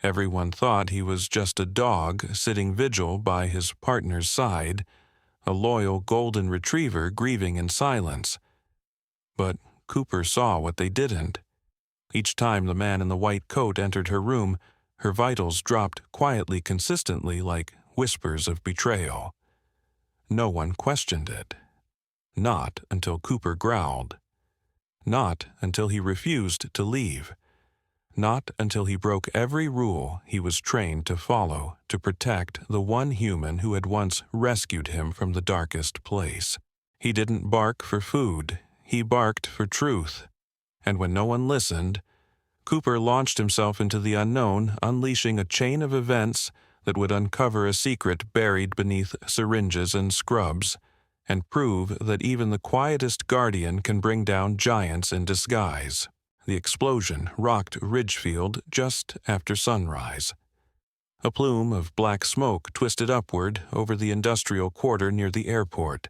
Everyone thought he was just a dog sitting vigil by his partner's side, a loyal golden retriever grieving in silence. But Cooper saw what they didn't. Each time the man in the white coat entered her room, her vitals dropped quietly, consistently, like whispers of betrayal. No one questioned it. Not until Cooper growled. Not until he refused to leave. Not until he broke every rule he was trained to follow to protect the one human who had once rescued him from the darkest place. He didn't bark for food, he barked for truth. And when no one listened, Cooper launched himself into the unknown, unleashing a chain of events that would uncover a secret buried beneath syringes and scrubs, and prove that even the quietest guardian can bring down giants in disguise. The explosion rocked Ridgefield just after sunrise. A plume of black smoke twisted upward over the industrial quarter near the airport,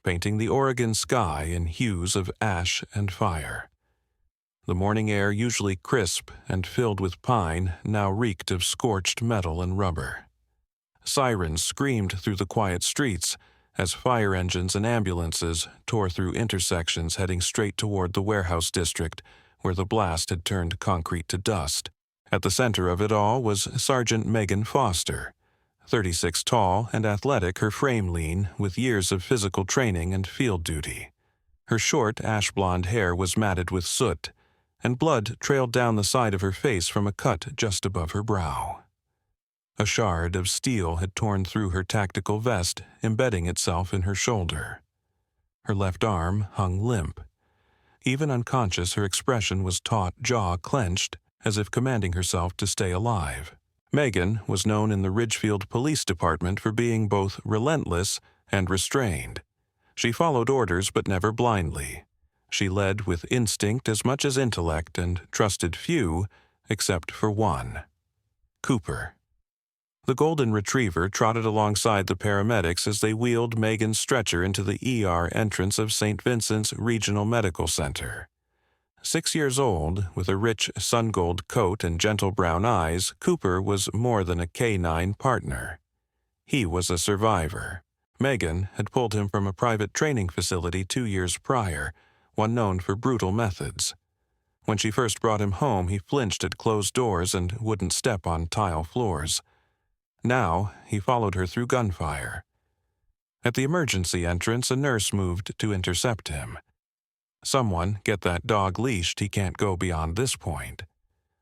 painting the Oregon sky in hues of ash and fire. The morning air, usually crisp and filled with pine, now reeked of scorched metal and rubber. Sirens screamed through the quiet streets as fire engines and ambulances tore through intersections heading straight toward the warehouse district, where the blast had turned concrete to dust. At the center of it all was Sergeant Megan Foster, 36 tall and athletic, her frame lean, with years of physical training and field duty. Her short, ash-blonde hair was matted with soot, and blood trailed down the side of her face from a cut just above her brow. A shard of steel had torn through her tactical vest, embedding itself in her shoulder. Her left arm hung limp. Even unconscious, her expression was taut, jaw clenched, as if commanding herself to stay alive. Megan was known in the Ridgefield Police Department for being both relentless and restrained. She followed orders, but never blindly. She led with instinct as much as intellect and trusted few, except for one: Cooper. The golden retriever trotted alongside the paramedics as they wheeled Megan's stretcher into the ER entrance of St. Vincent's Regional Medical Center. 6 years old, with a rich sun-gold coat and gentle brown eyes, Cooper was more than a canine partner. He was a survivor. Megan had pulled him from a private training facility 2 years prior, one known for brutal methods. When she first brought him home, he flinched at closed doors and wouldn't step on tile floors. Now, he followed her through gunfire. At the emergency entrance, a nurse moved to intercept him. Someone get that dog leashed, he can't go beyond this point.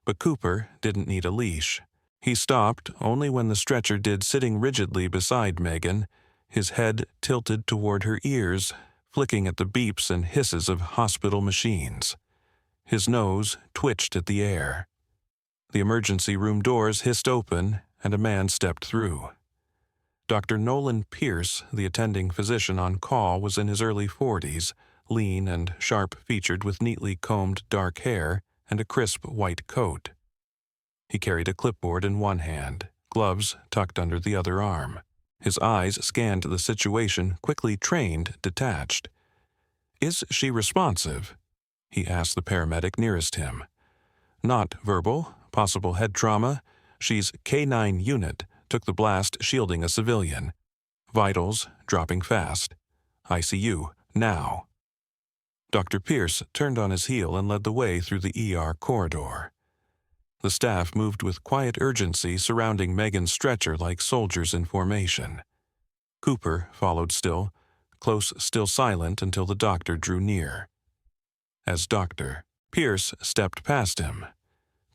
But Cooper didn't need a leash. He stopped only when the stretcher did, sitting rigidly beside Megan, his head tilted toward her ears, flicking at the beeps and hisses of hospital machines. His nose twitched at the air. The emergency room doors hissed open, and a man stepped through. Dr. Nolan Pierce, the attending physician on call, was in his early 40s, lean and sharp-featured with neatly combed dark hair and a crisp white coat. He carried a clipboard in one hand, gloves tucked under the other arm. His eyes scanned the situation, quickly trained, detached. "Is she responsive?" he asked the paramedic nearest him. "Not verbal, possible head trauma. She's K9 unit, took the blast shielding a civilian. Vitals dropping fast. ICU, now." Dr. Pierce turned on his heel and led the way through the ER corridor. The staff moved with quiet urgency, surrounding Megan's stretcher like soldiers in formation. Cooper followed still, close, still silent until the doctor drew near. As Dr. Pierce stepped past him,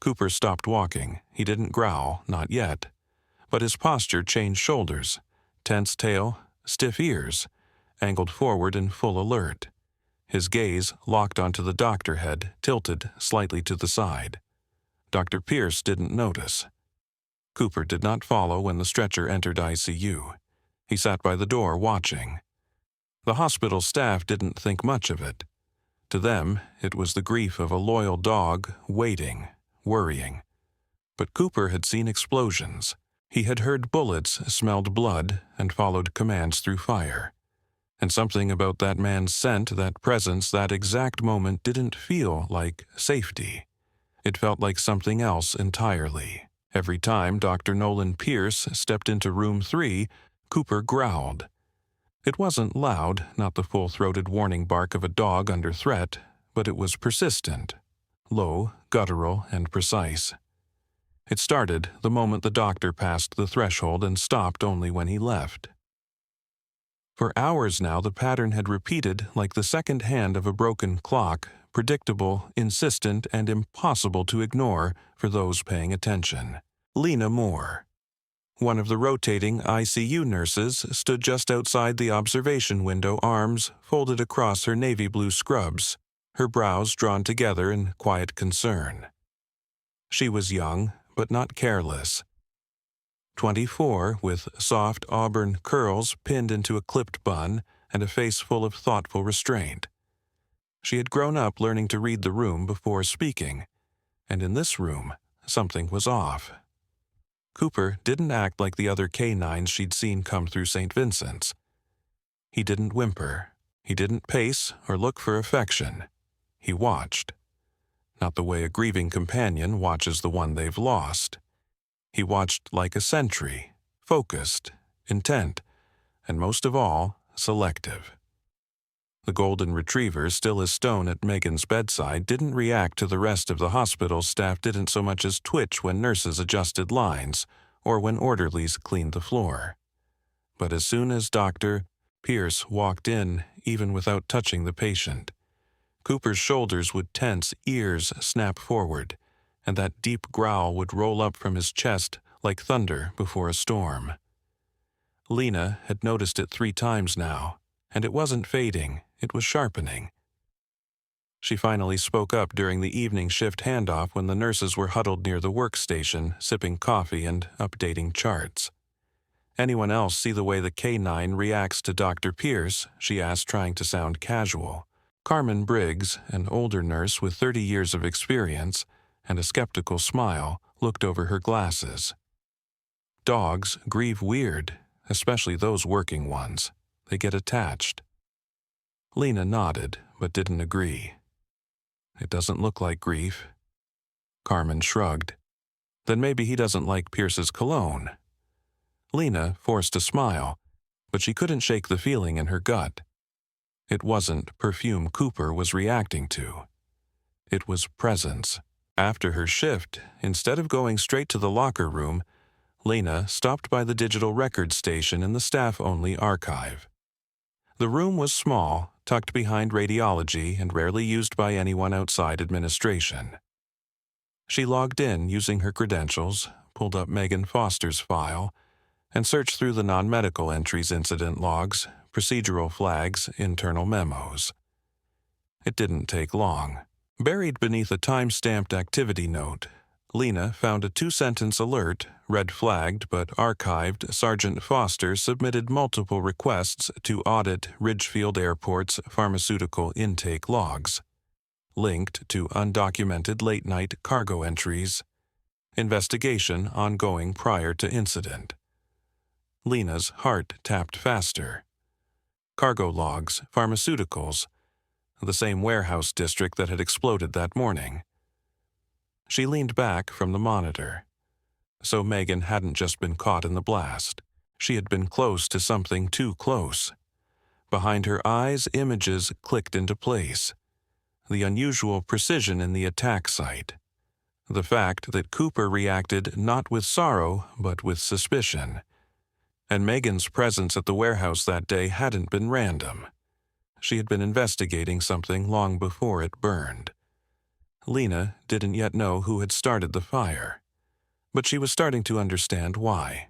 Cooper stopped walking. He didn't growl, not yet. But his posture changed: shoulders, tense tail, stiff ears, angled forward in full alert. His gaze locked onto the doctor head, tilted slightly to the side. Dr. Pierce didn't notice. Cooper did not follow when the stretcher entered ICU. He sat by the door, watching. The hospital staff didn't think much of it. To them, it was the grief of a loyal dog, waiting, worrying. But Cooper had seen explosions. He had heard bullets, smelled blood, and followed commands through fire. And something about that man's scent, that presence, that exact moment didn't feel like safety. It felt like something else entirely. Every time Dr. Nolan Pierce stepped into room 3, Cooper growled. It wasn't loud, not the full-throated warning bark of a dog under threat, but it was persistent, low, guttural, and precise. It started the moment the doctor passed the threshold and stopped only when he left. For hours now the pattern had repeated like the second hand of a broken clock, predictable, insistent, and impossible to ignore for those paying attention. Lena Moore, one of the rotating ICU nurses, stood just outside the observation window, arms folded across her navy blue scrubs, her brows drawn together in quiet concern. She was young, but not careless. 24, with soft auburn curls pinned into a clipped bun and a face full of thoughtful restraint. She had grown up learning to read the room before speaking, and in this room, something was off. Cooper didn't act like the other canines she'd seen come through St. Vincent's. He didn't whimper. He didn't pace or look for affection. He watched. Not the way a grieving companion watches the one they've lost. He watched like a sentry, focused, intent, and most of all, selective. The golden retriever, still as stone at Megan's bedside, didn't react to the rest of the hospital staff, didn't so much as twitch when nurses adjusted lines or when orderlies cleaned the floor. But as soon as Dr. Pierce walked in, even without touching the patient, Cooper's shoulders would tense, ears snap forward, and that deep growl would roll up from his chest like thunder before a storm. Lena had noticed it 3 times now, and it wasn't fading, it was sharpening. She finally spoke up during the evening shift handoff when the nurses were huddled near the workstation, sipping coffee and updating charts. "Anyone else see the way the K9 reacts to Dr. Pierce?" she asked, trying to sound casual. Carmen Briggs, an older nurse with 30 years of experience and a skeptical smile, looked over her glasses. "Dogs grieve weird, especially those working ones. They get attached." Lena nodded, but didn't agree. "It doesn't look like grief." Carmen shrugged. "Then maybe he doesn't like Pierce's cologne." Lena forced a smile, but she couldn't shake the feeling in her gut. It wasn't perfume Cooper was reacting to. It was presence. After her shift, instead of going straight to the locker room, Lena stopped by the digital record station in the staff-only archive. The room was small, tucked behind radiology and rarely used by anyone outside administration. She logged in using her credentials, pulled up Megan Foster's file, and searched through the non-medical entries, incident logs, procedural flags, internal memos. It didn't take long. Buried beneath a time-stamped activity note, Lena found a 2-sentence alert, red-flagged but archived. Sergeant Foster submitted multiple requests to audit Ridgefield Airport's pharmaceutical intake logs. Linked to undocumented late-night cargo entries. Investigation ongoing prior to incident. Lena's heart tapped faster. Cargo logs, pharmaceuticals, the same warehouse district that had exploded that morning. She leaned back from the monitor. So Megan hadn't just been caught in the blast. She had been close to something too close. Behind her eyes, images clicked into place. The unusual precision in the attack site. The fact that Cooper reacted not with sorrow, but with suspicion. And Megan's presence at the warehouse that day hadn't been random. She had been investigating something long before it burned. Lena didn't yet know who had started the fire, but she was starting to understand why.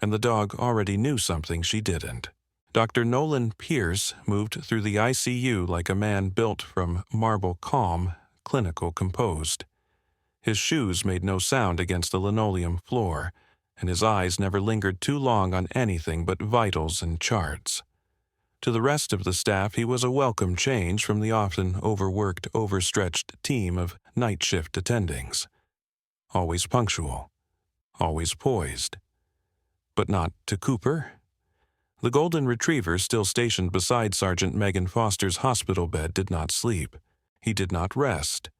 And the dog already knew something she didn't. Dr. Nolan Pierce moved through the ICU like a man built from marble, calm, clinical, composed. His shoes made no sound against the linoleum floor, and his eyes never lingered too long on anything but vitals and charts. To the rest of the staff, he was a welcome change from the often overworked, overstretched team of night shift attendings. Always punctual, always poised. But not to Cooper. The golden retriever, still stationed beside Sergeant Megan Foster's hospital bed, did not sleep. He did not rest.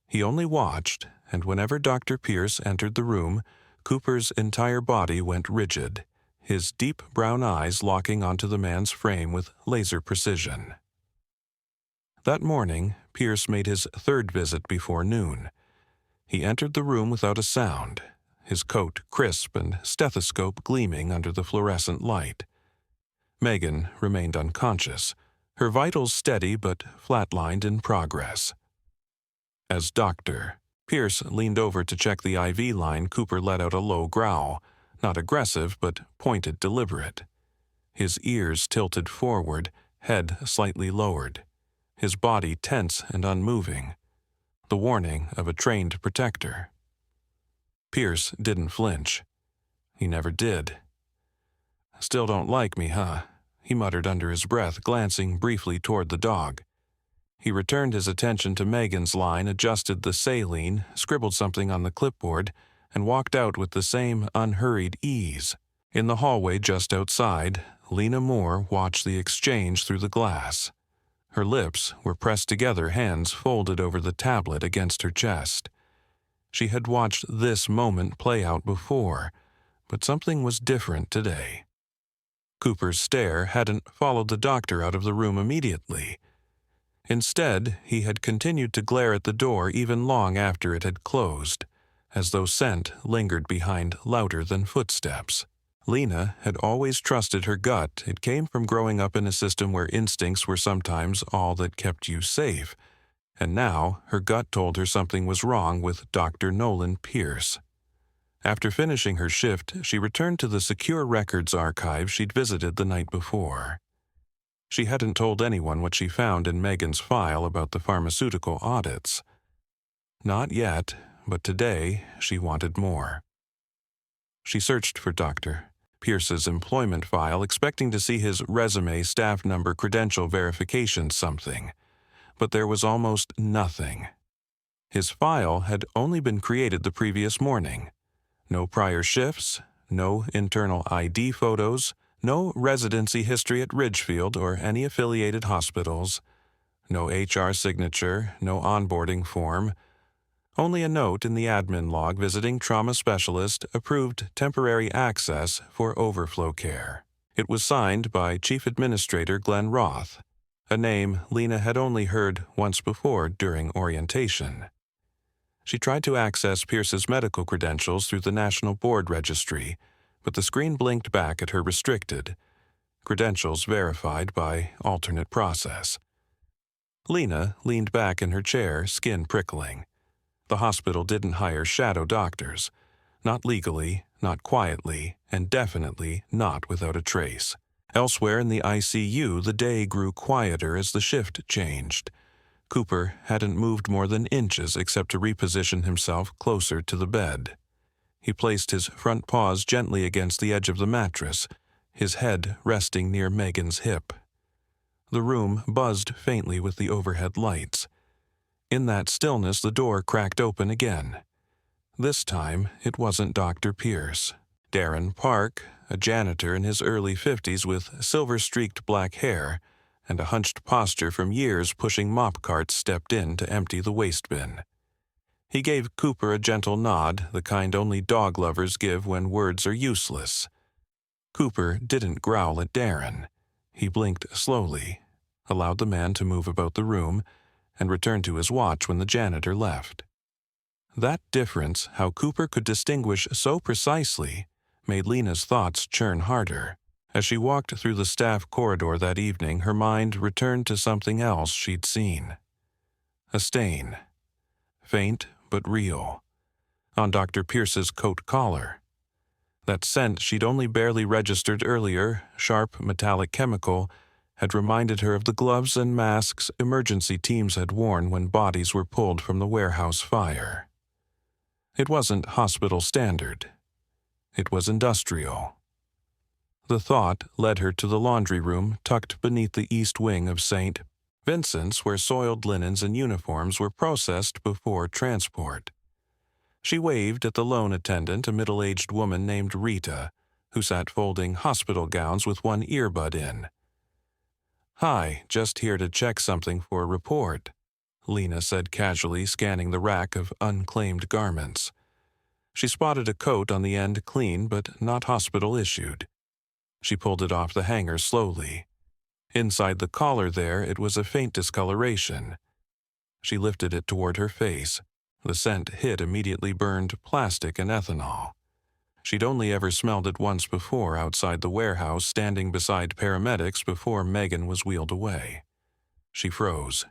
He only watched, and whenever Dr. Pierce entered the room, Cooper's entire body went rigid, his deep brown eyes locking onto the man's frame with laser precision. That morning, Pierce made his third visit before noon. He entered the room without a sound, his coat crisp and stethoscope gleaming under the fluorescent light. Megan remained unconscious, her vitals steady but flatlined in progress. As doctor, Pierce leaned over to check the IV line. Cooper let out a low growl, not aggressive but pointed, deliberate. His ears tilted forward, head slightly lowered, his body tense and unmoving, the warning of a trained protector. Pierce didn't flinch. He never did. "Still don't like me, huh?" he muttered under his breath, glancing briefly toward the dog. He returned his attention to Megan's line, adjusted the saline, scribbled something on the clipboard, and walked out with the same unhurried ease. In the hallway just outside, Lena Moore watched the exchange through the glass. Her lips were pressed together, hands folded over the tablet against her chest. She had watched this moment play out before, but something was different today. Cooper's stare hadn't followed the doctor out of the room immediately. Instead, he had continued to glare at the door even long after it had closed, as though scent lingered behind louder than footsteps. Lena had always trusted her gut. It came from growing up in a system where instincts were sometimes all that kept you safe, and now her gut told her something was wrong with Dr. Nolan Pierce. After finishing her shift, she returned to the secure records archive she'd visited the night before. She hadn't told anyone what she found in Megan's file about the pharmaceutical audits. Not yet, but today she wanted more. She searched for Dr. Pierce's employment file, expecting to see his resume, staff number, credential verification, something. But there was almost nothing. His file had only been created the previous morning. No prior shifts, no internal ID photos, no residency history at Ridgefield or any affiliated hospitals, no HR signature, no onboarding form, only a note in the admin log visiting trauma specialist, approved temporary access for overflow care. It was signed by Chief Administrator Glenn Roth, a name Lena had only heard once before during orientation. She tried to access Pierce's medical credentials through the National Board Registry, but the screen blinked back at her restricted. Credentials verified by alternate process. Lena leaned back in her chair, skin prickling. The hospital didn't hire shadow doctors. Not legally, not quietly, and definitely not without a trace. Elsewhere in the ICU, the day grew quieter as the shift changed. Cooper hadn't moved more than inches except to reposition himself closer to the bed. He placed his front paws gently against the edge of the mattress, his head resting near Megan's hip. The room buzzed faintly with the overhead lights. In that stillness, the door cracked open again. This time, it wasn't Dr. Pierce. Darren Park, a janitor in his early 50s with silver-streaked black hair and a hunched posture from years pushing mop carts, stepped in to empty the waste bin. He gave Cooper a gentle nod, the kind only dog lovers give when words are useless. Cooper didn't growl at Darren. He blinked slowly, allowed the man to move about the room, and returned to his watch when the janitor left. That difference, how Cooper could distinguish so precisely, made Lena's thoughts churn harder. As she walked through the staff corridor that evening, her mind returned to something else she'd seen. A stain. Faint but real. On Dr. Pierce's coat collar. That scent she'd only barely registered earlier, sharp metallic chemical, had reminded her of the gloves and masks emergency teams had worn when bodies were pulled from the warehouse fire. It wasn't hospital standard. It was industrial. The thought led her to the laundry room tucked beneath the east wing of St. Vincent's, where soiled linens and uniforms were processed before transport. She waved at the loan attendant, a middle-aged woman named Rita, who sat folding hospital gowns with one earbud in. "Hi, just here to check something for a report," Lena said casually, scanning the rack of unclaimed garments. She spotted a coat on the end clean but not hospital-issued. She pulled it off the hanger slowly. Inside the collar there, it was a faint discoloration. She lifted it toward her face. The scent hit immediately burned plastic and ethanol. She'd only ever smelled it once before outside the warehouse standing beside paramedics before Megan was wheeled away. She froze.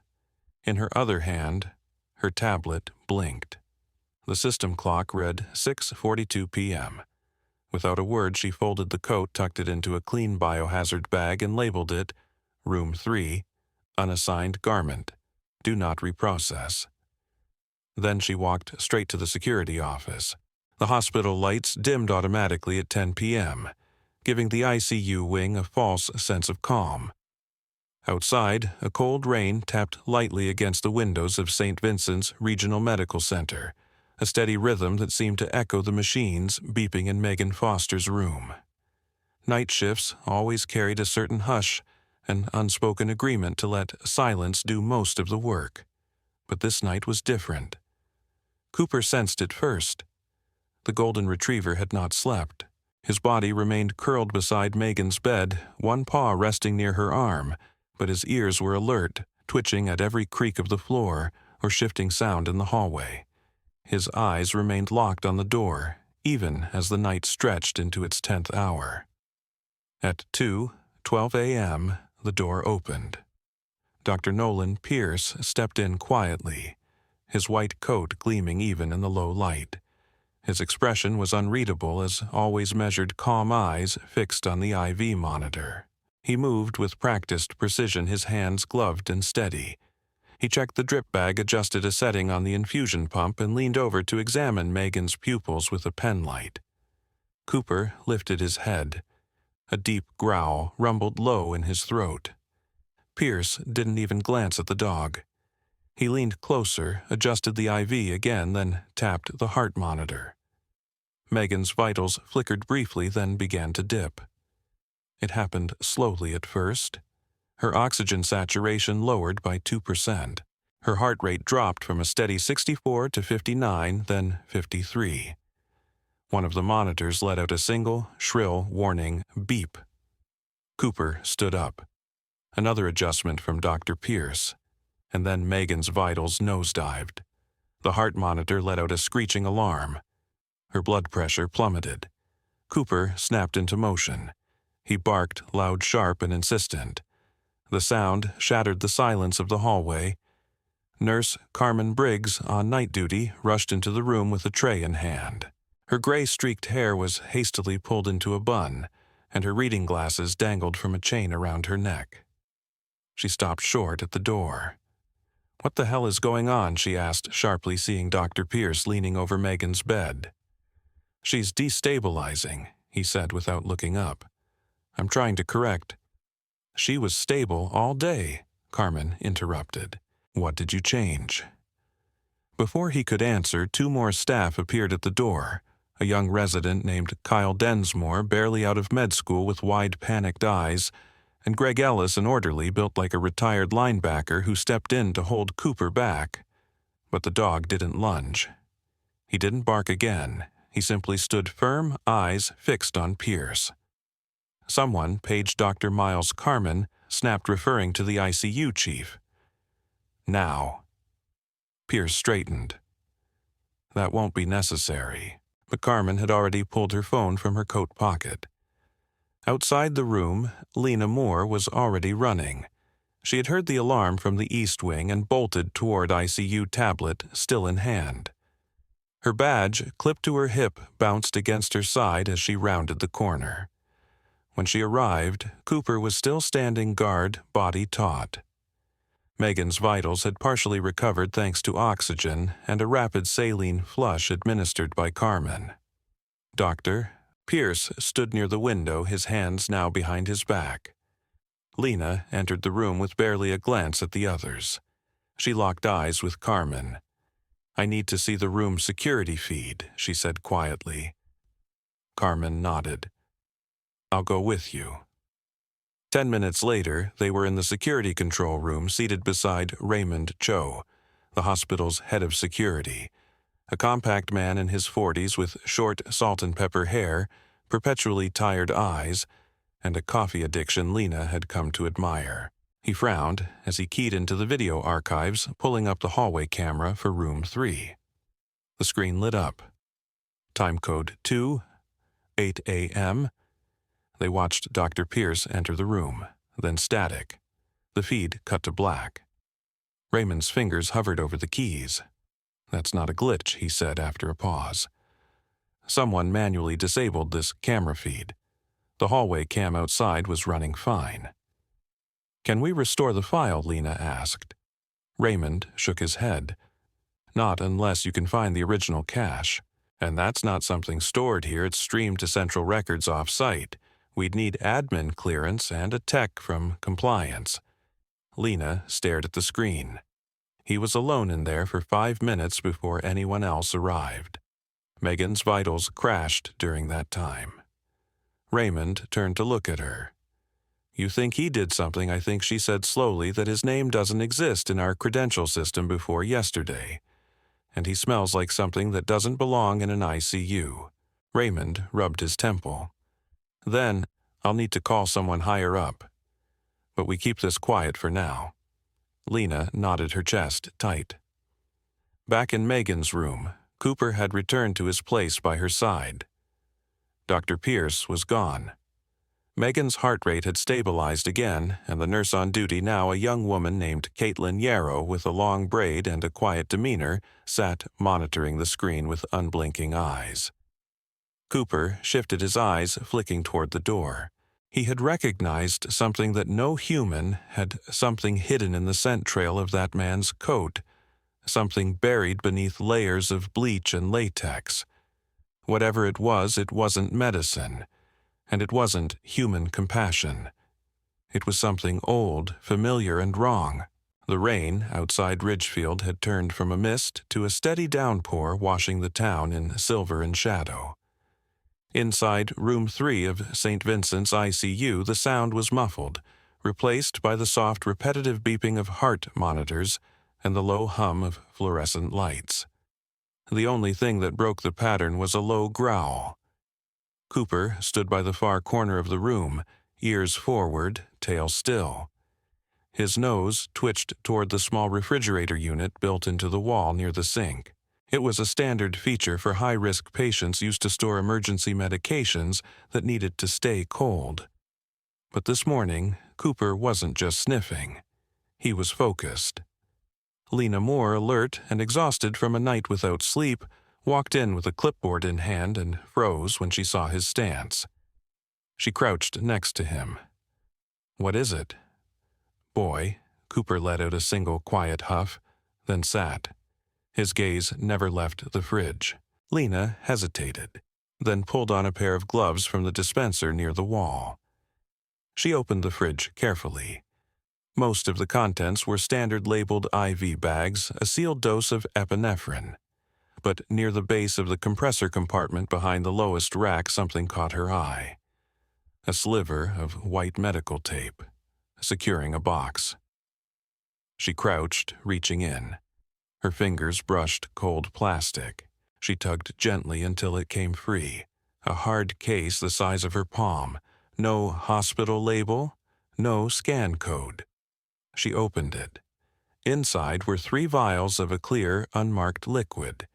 In her other hand, her tablet blinked. The system clock read 6:42 p.m. Without a word, she folded the coat, tucked it into a clean biohazard bag, and labeled it Room 3, Unassigned Garment. Do not reprocess. Then she walked straight to the security office. The hospital lights dimmed automatically at 10 p.m., giving the ICU wing a false sense of calm. Outside, a cold rain tapped lightly against the windows of St. Vincent's Regional Medical Center, a steady rhythm that seemed to echo the machines beeping in Megan Foster's room. Night shifts always carried a certain hush, an unspoken agreement to let silence do most of the work. But this night was different. Cooper sensed it first. The golden retriever had not slept. His body remained curled beside Megan's bed, one paw resting near her arm, but his ears were alert, twitching at every creak of the floor or shifting sound in the hallway. His eyes remained locked on the door, even as the night stretched into its 10th hour. At 2:12 a.m., the door opened. Dr. Nolan Pierce stepped in quietly, his white coat gleaming even in the low light. His expression was unreadable as always measured calm eyes fixed on the IV monitor. He moved with practiced precision, his hands gloved and steady. He checked the drip bag, adjusted a setting on the infusion pump, and leaned over to examine Megan's pupils with a pen light. Cooper lifted his head. A deep growl rumbled low in his throat. Pierce didn't even glance at the dog. He leaned closer, adjusted the IV again, then tapped the heart monitor. Megan's vitals flickered briefly, then began to dip. It happened slowly at first. Her oxygen saturation lowered by 2%. Her heart rate dropped from a steady 64 to 59, then 53. One of the monitors let out a single, shrill, warning beep. Cooper stood up. Another adjustment from Dr. Pierce, and then Megan's vitals nosedived. The heart monitor let out a screeching alarm. Her blood pressure plummeted. Cooper snapped into motion. He barked, loud, sharp, and insistent. The sound shattered the silence of the hallway. Nurse Carmen Briggs, on night duty, rushed into the room with a tray in hand. Her gray-streaked hair was hastily pulled into a bun, and her reading glasses dangled from a chain around her neck. She stopped short at the door. "What the hell is going on?" she asked, sharply, seeing Dr. Pierce leaning over Megan's bed. "She's destabilizing," he said without looking up. "I'm trying to correct." "She was stable all day," Carmen interrupted. "What did you change?" Before he could answer, two more staff appeared at the door. A young resident named Kyle Densmore, barely out of med school with wide, panicked eyes, and Greg Ellis, an orderly built like a retired linebacker who stepped in to hold Cooper back. But the dog didn't lunge. He didn't bark again. He simply stood firm, eyes fixed on Pierce. Someone, page Dr. Miles Carmen, snapped, referring to the ICU chief. "Now." Pierce straightened. "That won't be necessary." But Carmen had already pulled her phone from her coat pocket. Outside the room, Lena Moore was already running. She had heard the alarm from the east wing and bolted toward ICU tablet, still in hand. Her badge, clipped to her hip, bounced against her side as she rounded the corner. When she arrived, Cooper was still standing guard, body taut. Megan's vitals had partially recovered thanks to oxygen and a rapid saline flush administered by Carmen. Dr. Pierce stood near the window, his hands now behind his back. Lena entered the room with barely a glance at the others. She locked eyes with Carmen. "I need to see the room security feed," she said quietly. Carmen nodded. "I'll go with you." 10 minutes later, they were in the security control room, seated beside Raymond Cho, the hospital's head of security. a compact man in his 40s with short salt-and-pepper hair, perpetually tired eyes, and a coffee addiction Lena had come to admire. He frowned as he keyed into the video archives, pulling up the hallway camera for room 3. The screen lit up. Time code 2, 8 a.m. They watched Dr. Pierce enter the room, then static. The feed cut to black. Raymond's fingers hovered over the keys. "That's not a glitch," he said after a pause. Someone manually disabled this camera feed. The hallway cam outside was running fine. "Can we restore the file?" Lena asked. Raymond shook his head. "Not unless you can find the original cache. And that's not something stored here, it's streamed to central records off-site. We'd need admin clearance and a tech from compliance." Lena stared at the screen. He was alone in there for 5 minutes before anyone else arrived. Megan's vitals crashed during that time. Raymond turned to look at her. "You think he did something?" "I think," she said slowly, "that his name doesn't exist in our credential system before yesterday. And he smells like something that doesn't belong in an ICU." Raymond rubbed his temple. "Then, I'll need to call someone higher up. But we keep this quiet for now." Lena nodded her chest tight. Back in Megan's room, Cooper had returned to his place by her side. Dr. Pierce was gone. Megan's heart rate had stabilized again, and the nurse on duty, now a young woman named Caitlin Yarrow with a long braid and a quiet demeanor, sat monitoring the screen with unblinking eyes. Cooper shifted his eyes, flicking toward the door. He had recognized something that no human had, something hidden in the scent trail of that man's coat, something buried beneath layers of bleach and latex. Whatever it wasn't medicine, and it wasn't human compassion. It was something old, familiar, and wrong. The rain outside Ridgefield had turned from a mist to a steady downpour, washing the town in silver and shadow. Inside room 3 of St. Vincent's ICU, the sound was muffled, replaced by the soft, repetitive beeping of heart monitors and the low hum of fluorescent lights. The only thing that broke the pattern was a low growl. Cooper stood by the far corner of the room, ears forward, tail still. His nose twitched toward the small refrigerator unit built into the wall near the sink. It was a standard feature for high-risk patients used to store emergency medications that needed to stay cold. But this morning, Cooper wasn't just sniffing. He was focused. Lena Moore, alert and exhausted from a night without sleep, walked in with a clipboard in hand and froze when she saw his stance. She crouched next to him. "What is it?" "Boy." Cooper let out a single quiet huff, then sat. His gaze never left the fridge. Lena hesitated, then pulled on a pair of gloves from the dispenser near the wall. She opened the fridge carefully. Most of the contents were standard labeled IV bags, a sealed dose of epinephrine. But near the base of the compressor compartment behind the lowest rack, something caught her eye. A sliver of white medical tape, securing a box. She crouched, reaching in. Her fingers brushed cold plastic. She tugged gently until it came free. A hard case the size of her palm. No hospital label, no scan code. She opened it. Inside were 3 vials of a clear, unmarked liquid.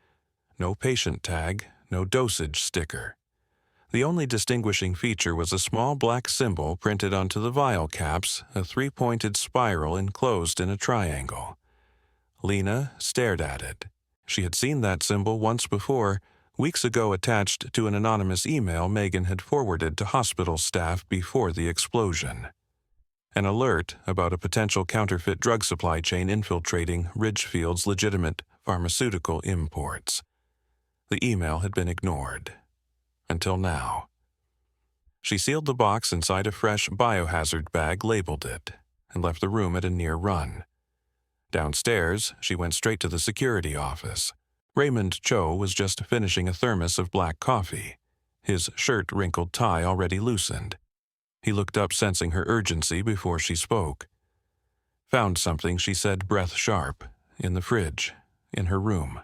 No patient tag, no dosage sticker. The only distinguishing feature was a small black symbol printed onto the vial caps, a 3-pointed spiral enclosed in a triangle. Lena stared at it. She had seen that symbol once before, weeks ago attached to an anonymous email Megan had forwarded to hospital staff before the explosion. An alert about a potential counterfeit drug supply chain infiltrating Ridgefield's legitimate pharmaceutical imports. The email had been ignored. Until now. She sealed the box inside a fresh biohazard bag, labeled it, and left the room at a near run. Downstairs, she went straight to the security office. Raymond Cho was just finishing a thermos of black coffee, his shirt-wrinkled tie already loosened. He looked up, sensing her urgency, before she spoke. "Found something," she said, breath sharp, "in the fridge, in her room."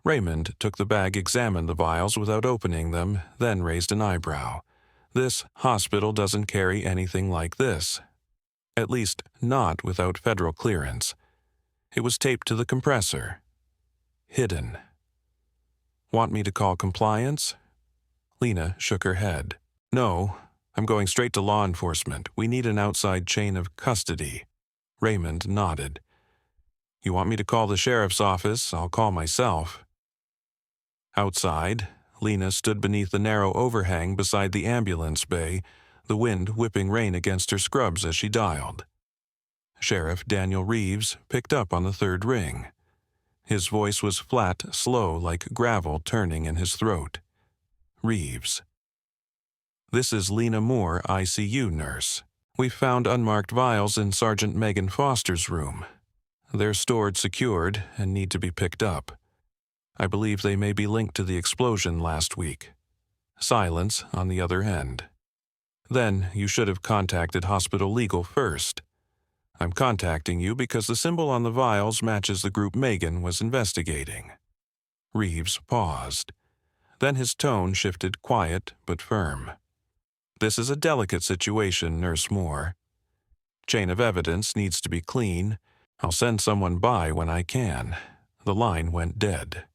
Raymond took the bag, examined the vials without opening them, then raised an eyebrow. This hospital doesn't carry anything like this. At least, not without federal clearance. It was taped to the compressor. Hidden. Want me to call compliance? Lena shook her head. No, I'm going straight to law enforcement. We need an outside chain of custody. Raymond nodded. You want me to call the sheriff's office? I'll call myself. Outside, Lena stood beneath the narrow overhang beside the ambulance bay, the wind whipping rain against her scrubs as she dialed. Sheriff Daniel Reeves picked up on the third ring. His voice was flat, slow, like gravel turning in his throat. Reeves. This is Lena Moore, ICU nurse. We've found unmarked vials in Sergeant Megan Foster's room. They're stored secured and need to be picked up. I believe they may be linked to the explosion last week. Silence on the other end. Then you should have contacted hospital legal first. I'm contacting you because the symbol on the vials matches the group Megan was investigating. Reeves paused. Then his tone shifted, quiet but firm. This is a delicate situation, Nurse Moore. Chain of evidence needs to be clean. I'll send someone by when I can. The line went dead.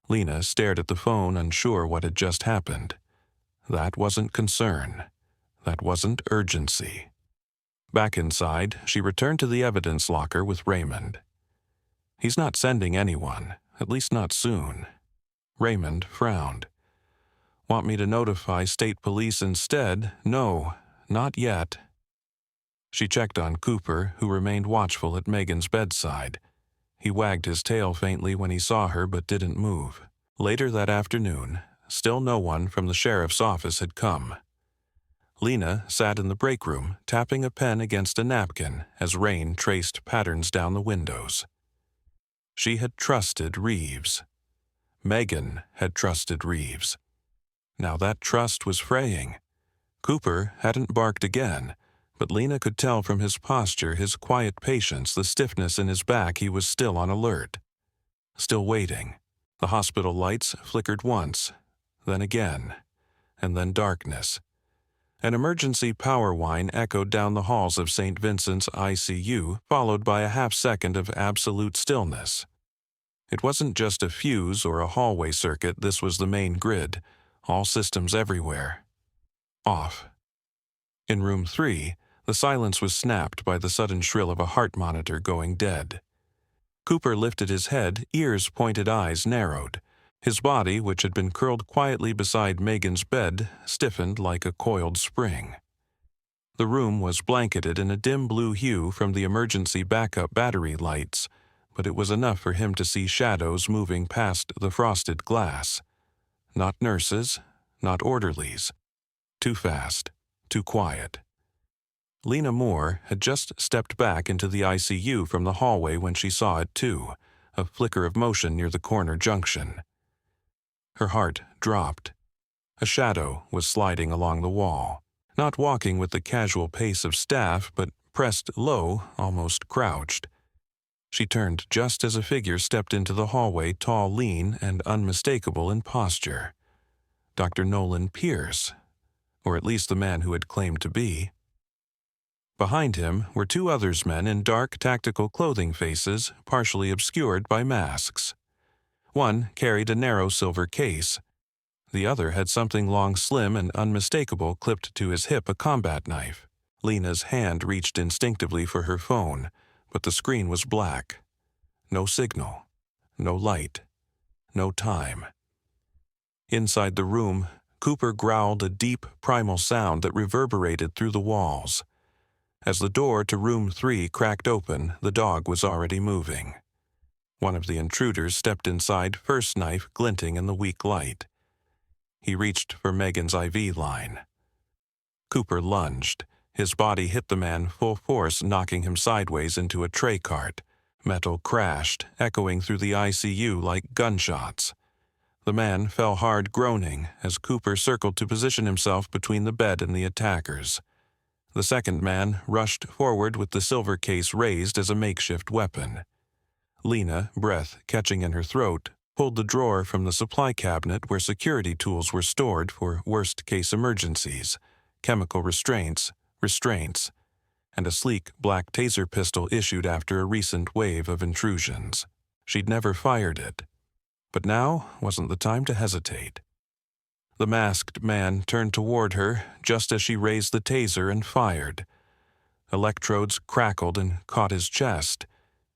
Lena stared at the phone, unsure what had just happened. That wasn't concern. That wasn't urgency. Back inside, she returned to the evidence locker with Raymond. He's not sending anyone, at least not soon. Raymond frowned. Want me to notify state police instead? No, not yet. She checked on Cooper, who remained watchful at Megan's bedside. He wagged his tail faintly when he saw her but didn't move. Later that afternoon, still no one from the sheriff's office had come. Lena sat in the break room, tapping a pen against a napkin as rain traced patterns down the windows. She had trusted Reeves. Megan had trusted Reeves. Now that trust was fraying. Cooper hadn't barked again, but Lena could tell from his posture, his quiet patience, the stiffness in his back, he was still on alert. Still waiting. The hospital lights flickered once, then again, and then darkness. An emergency power whine echoed down the halls of St. Vincent's ICU, followed by a half-second of absolute stillness. It wasn't just a fuse or a hallway circuit, this was the main grid, all systems everywhere. Off. In room 3, the silence was snapped by the sudden shrill of a heart monitor going dead. Cooper lifted his head, ears pointed, eyes narrowed. His body, which had been curled quietly beside Megan's bed, stiffened like a coiled spring. The room was blanketed in a dim blue hue from the emergency backup battery lights, but it was enough for him to see shadows moving past the frosted glass. Not nurses, not orderlies. Too fast, too quiet. Lena Moore had just stepped back into the ICU from the hallway when she saw it too, a flicker of motion near the corner junction. Her heart dropped. A shadow was sliding along the wall, not walking with the casual pace of staff, but pressed low, almost crouched. She turned just as a figure stepped into the hallway, tall, lean, and unmistakable in posture. Dr. Nolan Pierce, or at least the man who had claimed to be. Behind him were two other men in dark tactical clothing, faces partially obscured by masks. One carried a narrow silver case. The other had something long, slim, and unmistakable clipped to his hip, a combat knife. Lena's hand reached instinctively for her phone, but the screen was black. No signal, no light, no time. Inside the room, Cooper growled a deep, primal sound that reverberated through the walls. As the door to room 3 cracked open, the dog was already moving. One of the intruders stepped inside, first knife glinting in the weak light. He reached for Megan's IV line. Cooper lunged. His body hit the man full force, knocking him sideways into a tray cart. Metal crashed, echoing through the ICU like gunshots. The man fell hard, groaning, as Cooper circled to position himself between the bed and the attackers. The second man rushed forward with the silver case raised as a makeshift weapon. Lena, breath catching in her throat, pulled the drawer from the supply cabinet where security tools were stored for worst-case emergencies, chemical restraints, and a sleek black taser pistol issued after a recent wave of intrusions. She'd never fired it, but now wasn't the time to hesitate. The masked man turned toward her just as she raised the taser and fired. Electrodes crackled and caught his chest.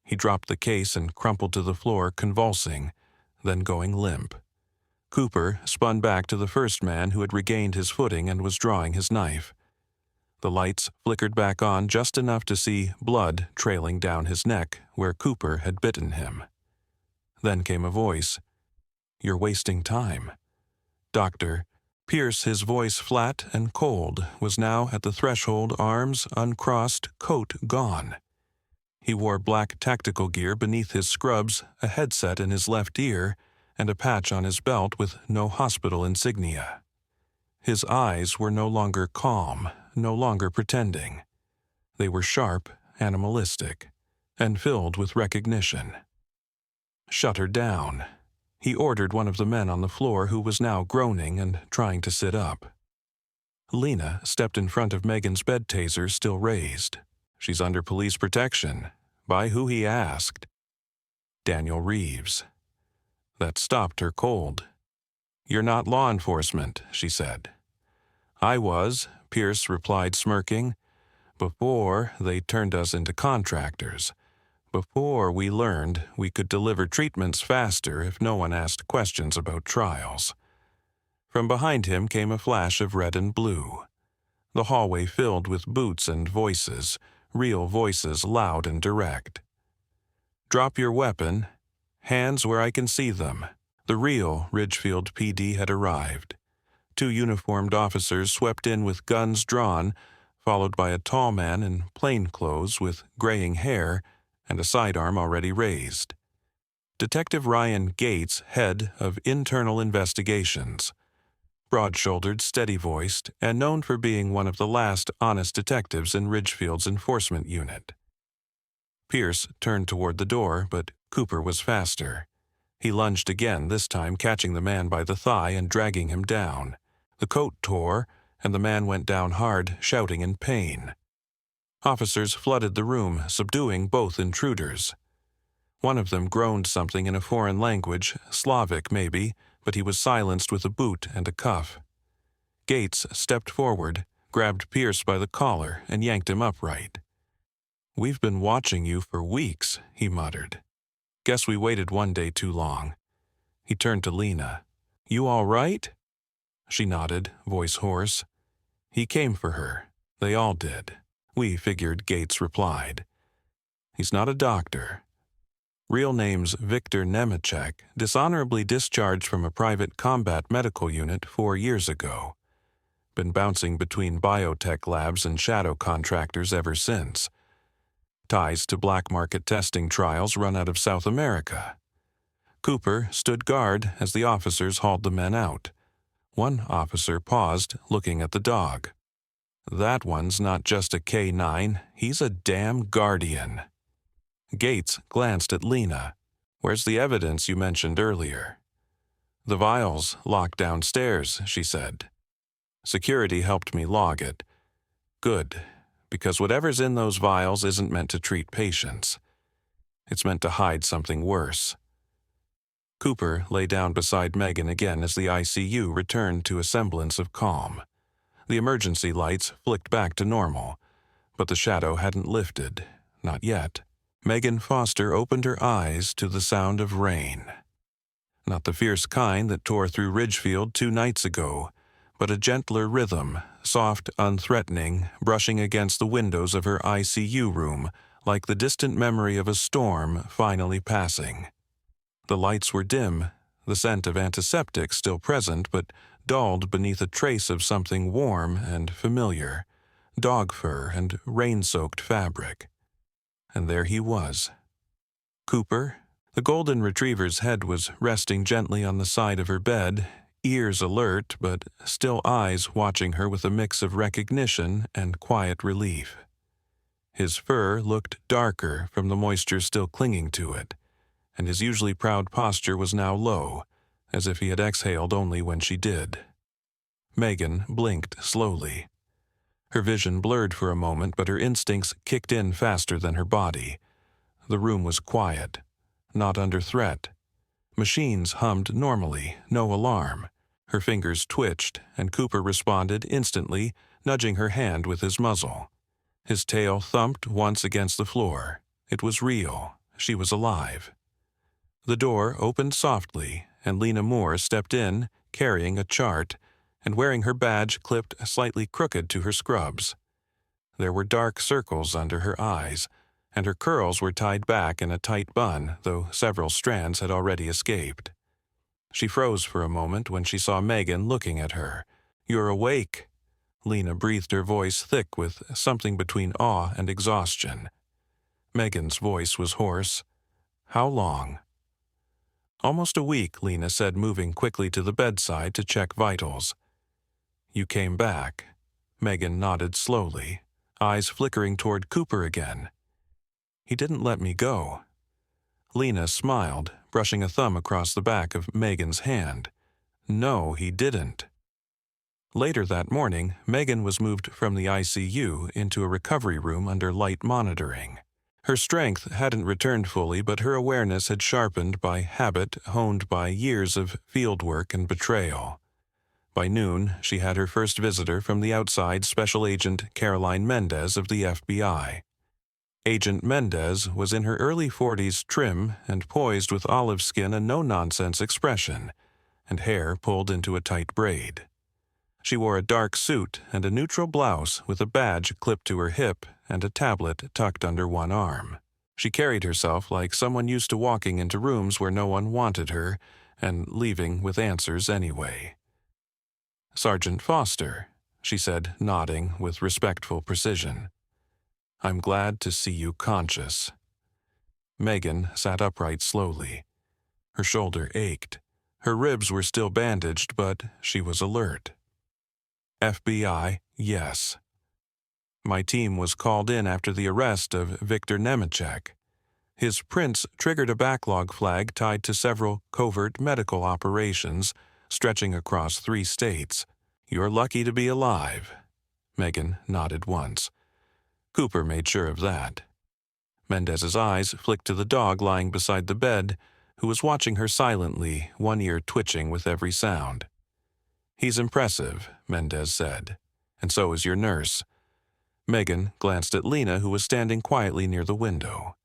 He dropped the case and crumpled to the floor, convulsing, then going limp. Cooper spun back to the first man who had regained his footing and was drawing his knife. The lights flickered back on just enough to see blood trailing down his neck where Cooper had bitten him. Then came a voice. "You're wasting time." Doctor Pierce, his voice flat and cold, was now at the threshold, arms uncrossed, coat gone. He wore black tactical gear beneath his scrubs, a headset in his left ear, and a patch on his belt with no hospital insignia. His eyes were no longer calm, no longer pretending. They were sharp, animalistic, and filled with recognition. "Shut her down," he ordered one of the men on the floor who was now groaning and trying to sit up. Lena stepped in front of Megan's bed, taser still raised. "She's under police protection." By who, he asked. Daniel Reeves. That stopped her cold. "You're not law enforcement," she said. "I was," Pierce replied, smirking. "Before they turned us into contractors. Before we learned we could deliver treatments faster if no one asked questions about trials." From behind him came a flash of red and blue. The hallway filled with boots and voices, real voices, loud and direct. "Drop your weapon. Hands where I can see them." The real Ridgefield PD had arrived. 2 uniformed officers swept in with guns drawn, followed by a tall man in plain clothes with graying hair and a sidearm already raised. Detective Ryan Gates, head of internal investigations. Broad-shouldered, steady-voiced, and known for being one of the last honest detectives in Ridgefield's enforcement unit. Pierce turned toward the door, but Cooper was faster. He lunged again, this time catching the man by the thigh and dragging him down. The coat tore, and the man went down hard, shouting in pain. Officers flooded the room, subduing both intruders. One of them groaned something in a foreign language, Slavic maybe, but he was silenced with a boot and a cuff. Gates stepped forward, grabbed Pierce by the collar, and yanked him upright. "We've been watching you for weeks," he muttered. "Guess we waited one day too long." He turned to Lena. "You all right?" She nodded, voice hoarse. "He came for her. They all did. We figured," Gates replied. "He's not a doctor. Real name's Victor Nemechek, dishonorably discharged from a private combat medical unit 4 years ago. Been bouncing between biotech labs and shadow contractors ever since. Ties to black market testing trials run out of South America." Cooper stood guard as the officers hauled the men out. One officer paused, looking at the dog. "That one's not just a K9, he's a damn guardian." Gates glanced at Lena. "Where's the evidence you mentioned earlier?" "The vials locked downstairs," she said. "Security helped me log it. Good, because whatever's in those vials isn't meant to treat patients. It's meant to hide something worse." Cooper lay down beside Megan again as the ICU returned to a semblance of calm. The emergency lights flicked back to normal, but the shadow hadn't lifted, not yet. Megan Foster opened her eyes to the sound of rain. Not the fierce kind that tore through Ridgefield 2 nights ago, but a gentler rhythm, soft, unthreatening, brushing against the windows of her ICU room, like the distant memory of a storm finally passing. The lights were dim, the scent of antiseptic still present, but dulled beneath a trace of something warm and familiar, dog fur and rain-soaked fabric. And there he was. Cooper. The golden retriever's head was resting gently on the side of her bed, ears alert, but still eyes watching her with a mix of recognition and quiet relief. His fur looked darker from the moisture still clinging to it, and his usually proud posture was now low, as if he had exhaled only when she did. Megan blinked slowly. Her vision blurred for a moment, but her instincts kicked in faster than her body. The room was quiet, not under threat. Machines hummed normally, no alarm. Her fingers twitched, and Cooper responded instantly, nudging her hand with his muzzle. His tail thumped once against the floor. It was real. She was alive. The door opened softly, and Lena Moore stepped in, carrying a chart, and wearing her badge clipped slightly crooked to her scrubs. There were dark circles under her eyes, and her curls were tied back in a tight bun, though several strands had already escaped. She froze for a moment when she saw Megan looking at her. "You're awake." Lena breathed, her voice thick with something between awe and exhaustion. Megan's voice was hoarse. "How long?" "Almost a week," Lena said, moving quickly to the bedside to check vitals. "You came back." Megan nodded slowly, eyes flickering toward Cooper again. "He didn't let me go." Lena smiled, brushing a thumb across the back of Megan's hand. "No, he didn't." Later that morning, Megan was moved from the ICU into a recovery room under light monitoring. Her strength hadn't returned fully, but her awareness had sharpened by habit honed by years of field work and betrayal. By noon, she had her first visitor from the outside, Special Agent Caroline Mendez of the FBI. Agent Mendez was in her early 40s, trim and poised with olive skin and no-nonsense expression, and hair pulled into a tight braid. She wore a dark suit and a neutral blouse with a badge clipped to her hip and a tablet tucked under one arm. She carried herself like someone used to walking into rooms where no one wanted her and leaving with answers anyway. "Sergeant Foster," she said, nodding with respectful precision. "I'm glad to see you conscious." Megan sat upright slowly. Her shoulder ached. Her ribs were still bandaged, but she was alert. "FBI, yes. My team was called in after the arrest of Viktor Nemechek. His prints triggered a backlog flag tied to several covert medical operations stretching across 3 states. You're lucky to be alive." Megan nodded once. Cooper made sure of that. Mendez's eyes flicked to the dog lying beside the bed, who was watching her silently, one ear twitching with every sound. "He's impressive," Mendez said, "and so is your nurse." Megan glanced at Lena, who was standing quietly near the window.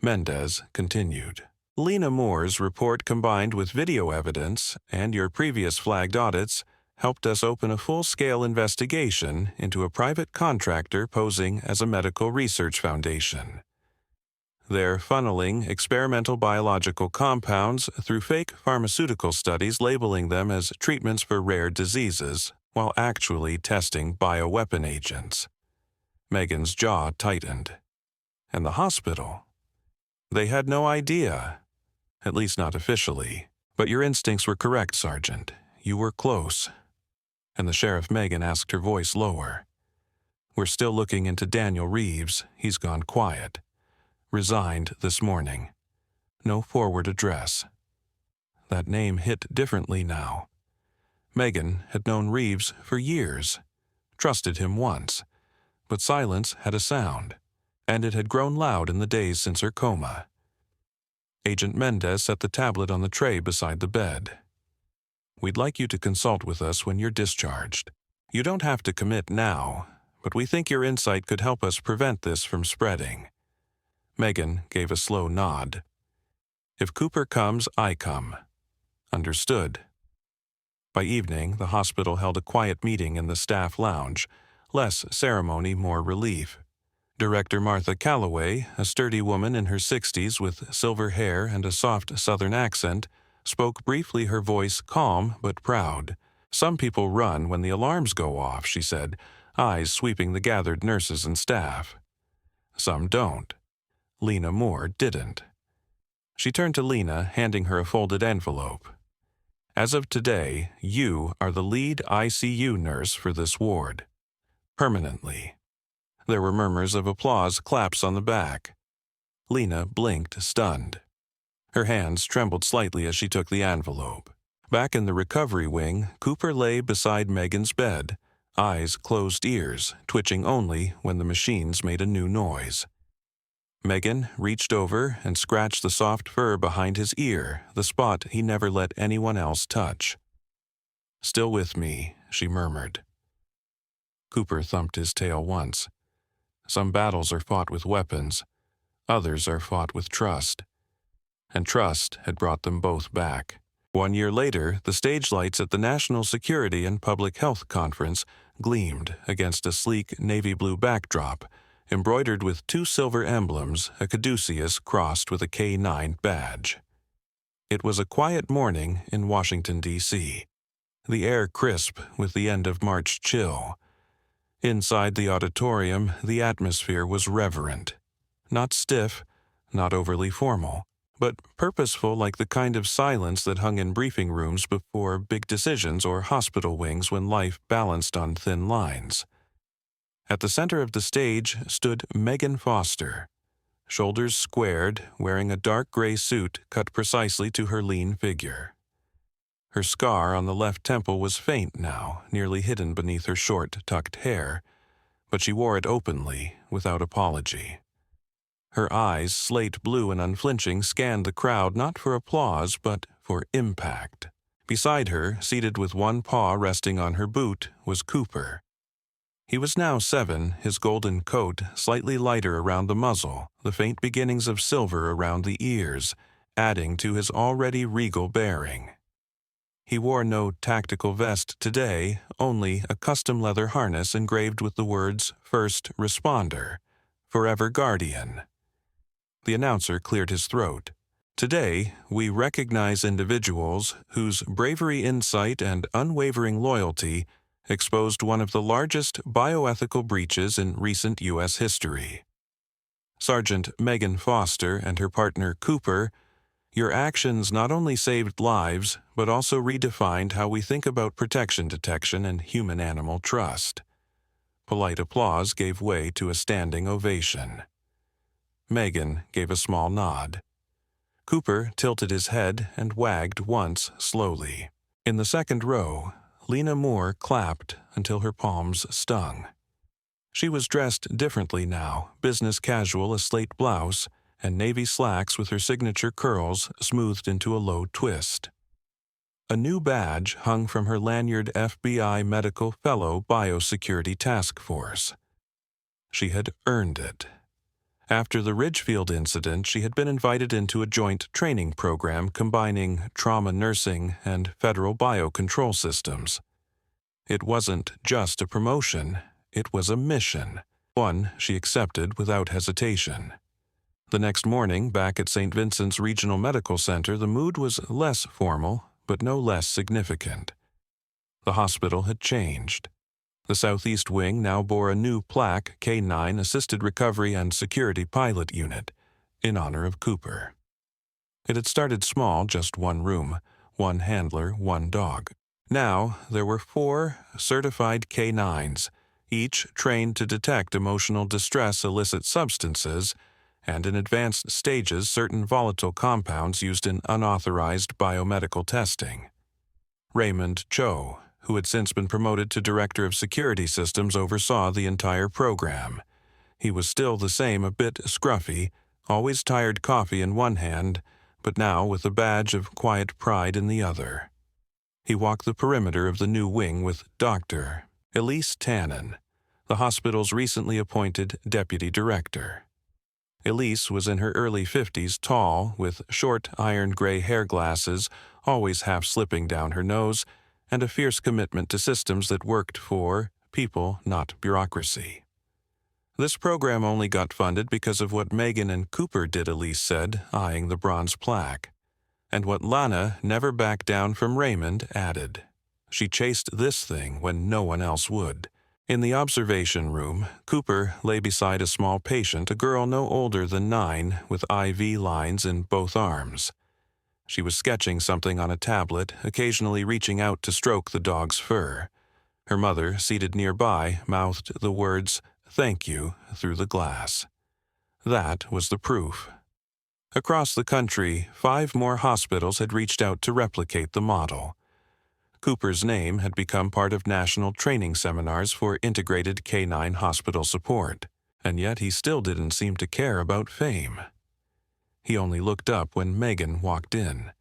Mendez continued. "Lena Moore's report combined with video evidence and your previous flagged audits helped us open a full-scale investigation into a private contractor posing as a medical research foundation. They're funneling experimental biological compounds through fake pharmaceutical studies, labeling them as treatments for rare diseases, while actually testing bioweapon agents." Megan's jaw tightened. "And the hospital? They had no idea. At least not officially. But your instincts were correct, Sergeant. You were close." And the sheriff Megan asked, her voice lower. "We're still looking into Daniel Reeves. He's gone quiet. Resigned this morning. No forward address." That name hit differently now. Megan had known Reeves for years, trusted him once, but silence had a sound, and it had grown loud in the days since her coma. Agent Mendez set the tablet on the tray beside the bed. "We'd like you to consult with us when you're discharged. You don't have to commit now, but we think your insight could help us prevent this from spreading." Megan gave a slow nod. "If Cooper comes, I come." "Understood." By evening, the hospital held a quiet meeting in the staff lounge, less ceremony, more relief. Director Martha Calloway, a sturdy woman in her 60s with silver hair and a soft Southern accent, spoke briefly, her voice calm but proud. "Some people run when the alarms go off," she said, eyes sweeping the gathered nurses and staff. "Some don't. Lena Moore didn't." She turned to Lena, handing her a folded envelope. "As of today, you are the lead ICU nurse for this ward. Permanently." There were murmurs of applause, claps on the back. Lena blinked, stunned. Her hands trembled slightly as she took the envelope. Back in the recovery wing, Cooper lay beside Megan's bed, eyes closed, ears twitching only when the machines made a new noise. Megan reached over and scratched the soft fur behind his ear, the spot he never let anyone else touch. "Still with me," she murmured. Cooper thumped his tail once. Some battles are fought with weapons, others are fought with trust. And trust had brought them both back. 1 year later, the stage lights at the National Security and Public Health Conference gleamed against a sleek navy blue backdrop, embroidered with 2 silver emblems, a caduceus crossed with a K9 badge. It was a quiet morning in Washington, D.C., the air crisp with the end of March chill. Inside the auditorium, the atmosphere was reverent. Not stiff, not overly formal, but purposeful, like the kind of silence that hung in briefing rooms before big decisions or hospital wings when life balanced on thin lines. At the center of the stage stood Megan Foster, shoulders squared, wearing a dark gray suit cut precisely to her lean figure. Her scar on the left temple was faint now, nearly hidden beneath her short, tucked hair, but she wore it openly, without apology. Her eyes, slate blue and unflinching, scanned the crowd not for applause but for impact. Beside her, seated with one paw resting on her boot, was Cooper. He was now 7, his golden coat slightly lighter around the muzzle, the faint beginnings of silver around the ears, adding to his already regal bearing. He wore no tactical vest today, only a custom leather harness engraved with the words "First Responder," "Forever Guardian." The announcer cleared his throat. Today, we recognize individuals whose bravery, insight, and unwavering loyalty exposed one of the largest bioethical breaches in recent U.S. history. Sergeant Megan Foster and her partner Cooper, your actions not only saved lives, but also redefined how we think about protection detection and human-animal trust. Polite applause gave way to a standing ovation. Megan gave a small nod. Cooper tilted his head and wagged once slowly. In the second row, Lena Moore clapped until her palms stung. She was dressed differently now, business casual, a slate blouse, and navy slacks with her signature curls smoothed into a low twist. A new badge hung from her lanyard FBI Medical Fellow Biosecurity Task Force. She had earned it. After the Ridgefield incident, she had been invited into a joint training program combining trauma nursing and federal biocontrol systems. It wasn't just a promotion, it was a mission, one she accepted without hesitation. The next morning, back at St. Vincent's Regional Medical Center, the mood was less formal, but no less significant. The hospital had changed. The Southeast Wing now bore a new plaque, K9 Assisted Recovery and Security Pilot Unit, in honor of Cooper. It had started small, just one room, one handler, one dog. Now there were 4 certified K9s, each trained to detect emotional distress illicit substances and in advanced stages certain volatile compounds used in unauthorized biomedical testing. Raymond Cho, who had since been promoted to Director of Security Systems, oversaw the entire program. He was still the same, a bit scruffy, always tired coffee in one hand, but now with a badge of quiet pride in the other. He walked the perimeter of the new wing with Dr. Elise Tannen, the hospital's recently appointed deputy director. Elise was in her early 50s, tall, with short iron gray hair glasses, always half slipping down her nose, and a fierce commitment to systems that worked for people, not bureaucracy. This program only got funded because of what Megan and Cooper did, Elise said, eyeing the bronze plaque. And what Lana, never backed down from Raymond, added. She chased this thing when no one else would. In the observation room, Cooper lay beside a small patient, a girl no older than 9, with IV lines in both arms. She was sketching something on a tablet, occasionally reaching out to stroke the dog's fur. Her mother, seated nearby, mouthed the words, "Thank you," through the glass. That was the proof. Across the country, 5 more hospitals had reached out to replicate the model. Cooper's name had become part of national training seminars for integrated canine hospital support, and yet he still didn't seem to care about fame. He only looked up when Megan walked in.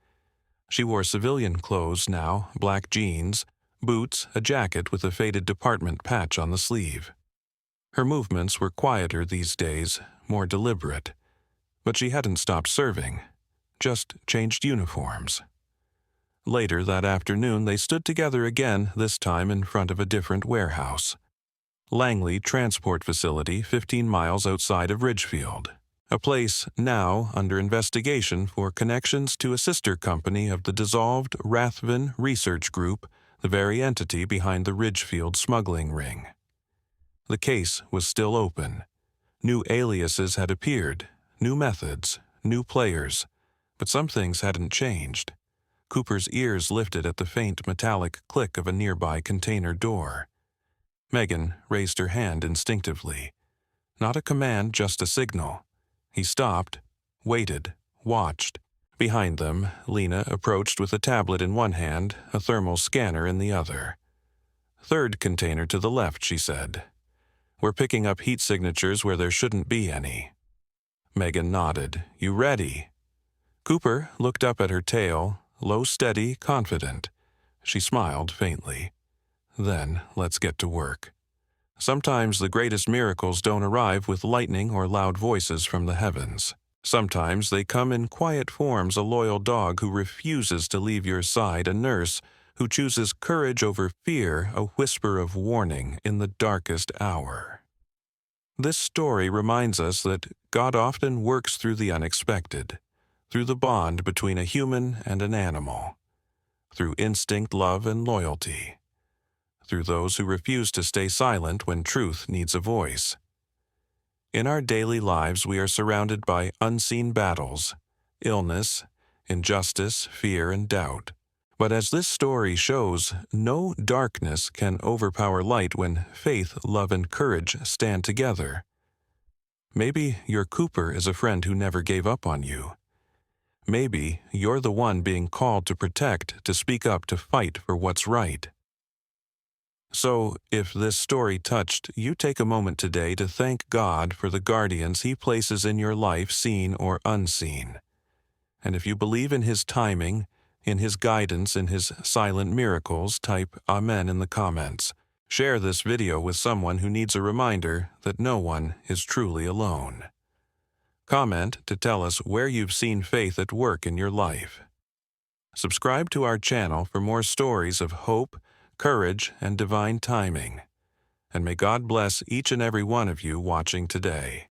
She wore civilian clothes now, black jeans, boots, a jacket with a faded department patch on the sleeve. Her movements were quieter these days, more deliberate. But she hadn't stopped serving, just changed uniforms. Later that afternoon, they stood together again, this time in front of a different warehouse. Langley Transport Facility, 15 miles outside of Ridgefield. A place now under investigation for connections to a sister company of the dissolved Rathvin Research Group, the very entity behind the Ridgefield smuggling ring. The case was still open. New aliases had appeared, new methods, new players, but some things hadn't changed. Cooper's ears lifted at the faint metallic click of a nearby container door. Megan raised her hand instinctively. Not a command, just a signal. He stopped, waited, watched. Behind them, Lena approached with a tablet in one hand, a thermal scanner in the other. "Third container to the left," she said. "We're picking up heat signatures where there shouldn't be any." Megan nodded. "You ready?" Cooper looked up at her tail, low, steady, confident. She smiled faintly. "Then let's get to work." Sometimes the greatest miracles don't arrive with lightning or loud voices from the heavens. Sometimes they come in quiet forms: a loyal dog who refuses to leave your side, a nurse who chooses courage over fear, a whisper of warning in the darkest hour. This story reminds us that God often works through the unexpected, through the bond between a human and an animal, through instinct, love, and loyalty, through those who refuse to stay silent when truth needs a voice. In our daily lives, we are surrounded by unseen battles, illness, injustice, fear, and doubt. But as this story shows, no darkness can overpower light when faith, love, and courage stand together. Maybe your Cooper is a friend who never gave up on you. Maybe you're the one being called to protect, to speak up, to fight for what's right. So, if this story touched you, take a moment today to thank God for the guardians He places in your life, seen or unseen. And if you believe in His timing, in His guidance, in His silent miracles, type Amen in the comments. Share this video with someone who needs a reminder that no one is truly alone. Comment to tell us where you've seen faith at work in your life. Subscribe to our channel for more stories of hope, courage, and divine timing. And may God bless each and every one of you watching today.